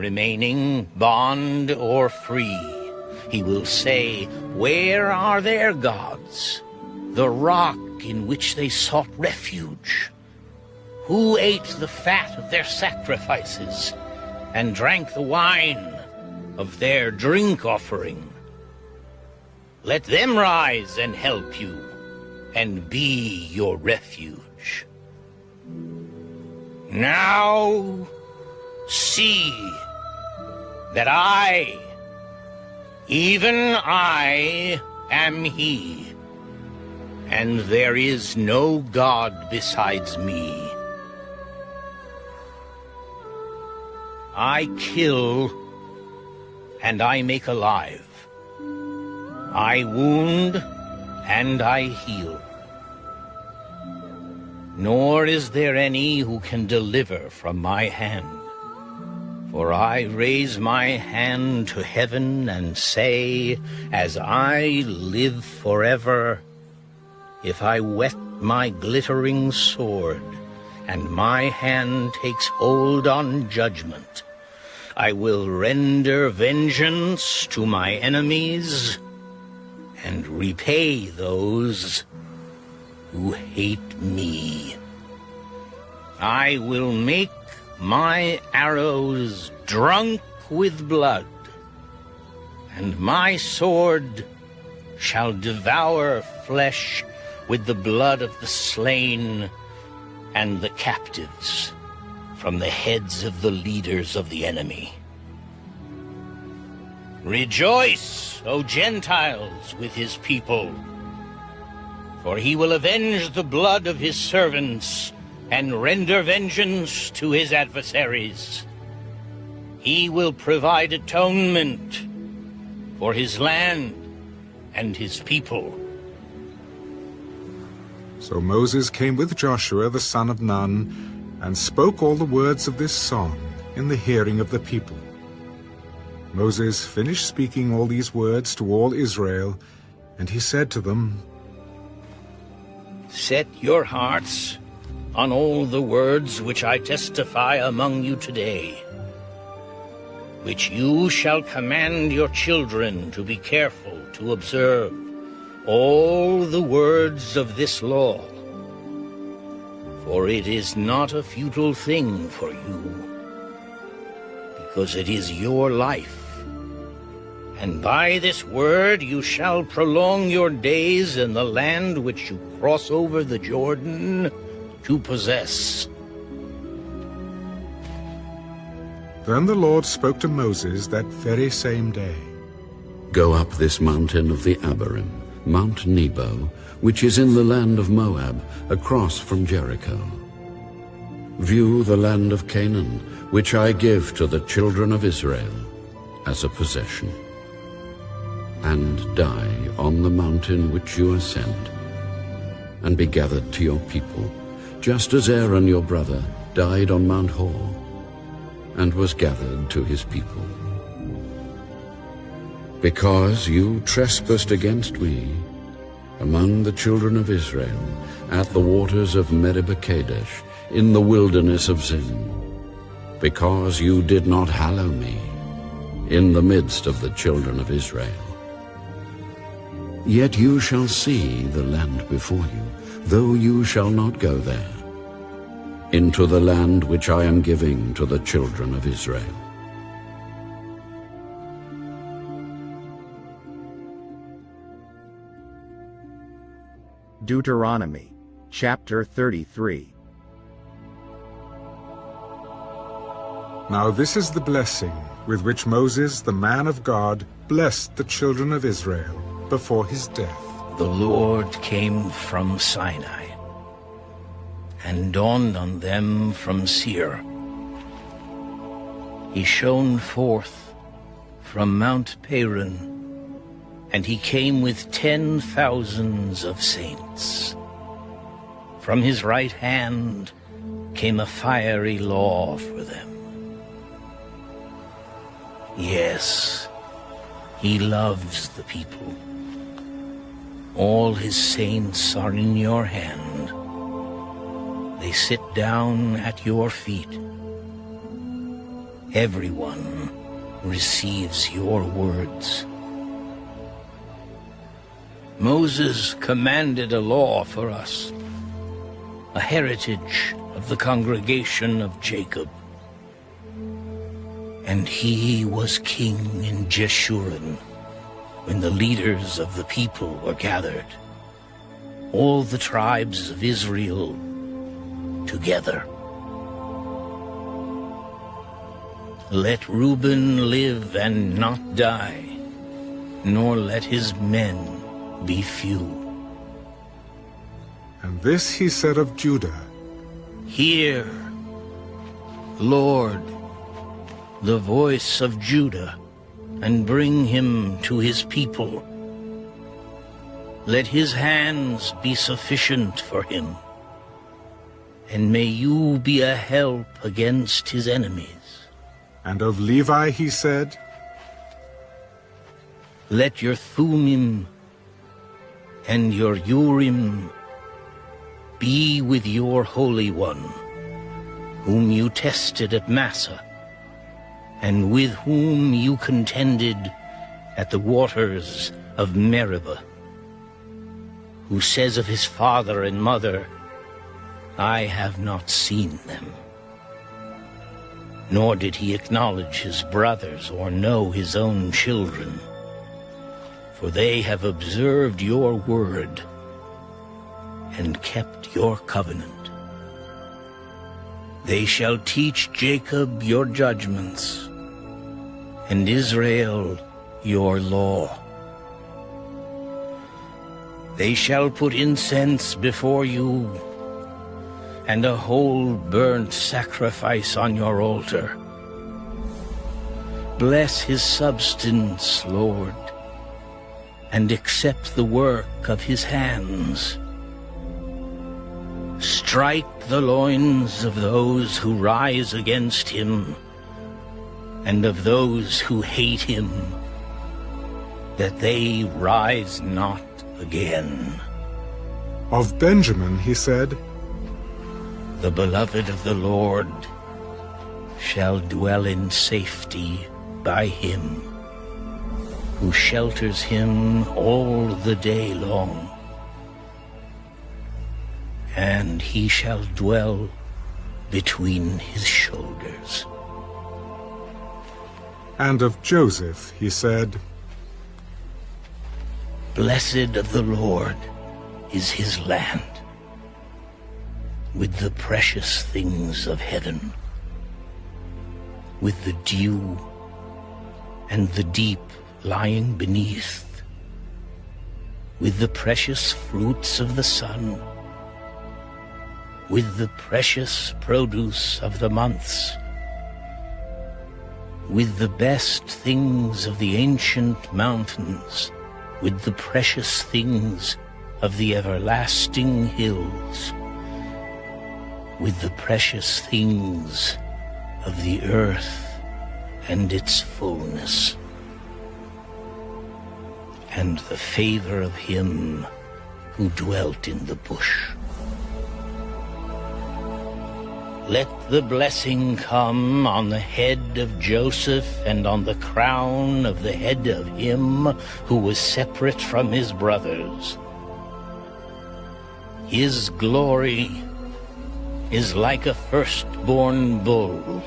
remaining bond or free. He will say, where are their gods, the rock in which they sought refuge? Who ate the fat of their sacrifices and drank the wine of their drink offering? Let them rise and help you and be your refuge. Now see that I, even I, am He, and there is no God besides me. I kill and I make alive. I wound and I heal. Nor is there any who can deliver from my hand. For I raise my hand to heaven and say, as I live forever, if I whet my glittering sword, and my hand takes hold on judgment, I will render vengeance to my enemies and repay those who hate me. I will make my arrows drunk with blood, and my sword shall devour flesh with the blood of the slain and the captives from the heads of the leaders of the enemy. Rejoice, O Gentiles, with his people, for he will avenge the blood of his servants and render vengeance to his adversaries. He will provide atonement for his land and his people. So Moses came with Joshua the son of Nun, and spoke all the words of this song in the hearing of the people. Moses finished speaking all these words to all Israel, and he said to them, Set your hearts on all the words which I testify among you today, which you shall command your children to be careful to observe all the words of this law. For it is not a futile thing for you, because it is your life. And by this word you shall prolong your days in the land which you cross over the Jordan to possess. Then the Lord spoke to Moses that very same day. Go up this mountain of the Abarim, Mount Nebo, which is in the land of Moab, across from Jericho. View the land of Canaan, which I give to the children of Israel as a possession. And die on the mountain which you ascend, and be gathered to your people, just as Aaron your brother died on Mount Hor, and was gathered to his people. Because you trespassed against me among the children of Israel at the waters of Meribah Kadesh in the wilderness of Zin, because you did not hallow me in the midst of the children of Israel. Yet you shall see the land before you, though you shall not go there, into the land which I am giving to the children of Israel. Deuteronomy, chapter 33. Now this is the blessing with which Moses, the man of God, blessed the children of Israel before his death. The Lord came from Sinai and dawned on them from Seir. He shone forth from Mount Paran, and he came with 10,000s of saints. From his right hand came a fiery law for them. Yes, he loves the people. All his saints are in your hand. They sit down at your feet. everyone receives your words. Moses commanded a law for us, a heritage of the congregation of Jacob. And he was king in Jeshurun when the leaders of the people were gathered, all the tribes of Israel together. Let Reuben live and not die, nor let his men be few. And this he said of Judah. Hear, Lord, the voice of Judah, and bring him to his people. Let his hands be sufficient for him, and may you be a help against his enemies. And of Levi he said, Let your Thummim and your Urim be with your Holy One, whom you tested at Massah, and with whom you contended at the waters of Meribah, who says of his father and mother, I have not seen them. Nor did he acknowledge his brothers or know his own children, for they have observed your word and kept your covenant. They shall teach Jacob your judgments, and Israel your law. They shall put incense before you, and a whole burnt sacrifice on your altar. Bless his substance, Lord, and accept the work of his hands. Strike the loins of those who rise against him, and of those who hate him, that they rise not again. Of Benjamin he said, The beloved of the Lord shall dwell in safety by him, who shelters him all the day long. And he shall dwell between his shoulders. And of Joseph he said, Blessed of the Lord is his land, with the precious things of heaven, with the dew and the deep lying beneath, with the precious fruits of the sun, with the precious produce of the months, with the best things of the ancient mountains, with the precious things of the everlasting hills, with the precious things of the earth and its fullness, and the favor of him who dwelt in the bush. Let the blessing come on the head of Joseph and on the crown of the head of him who was separate from his brothers. His glory is like a firstborn bull,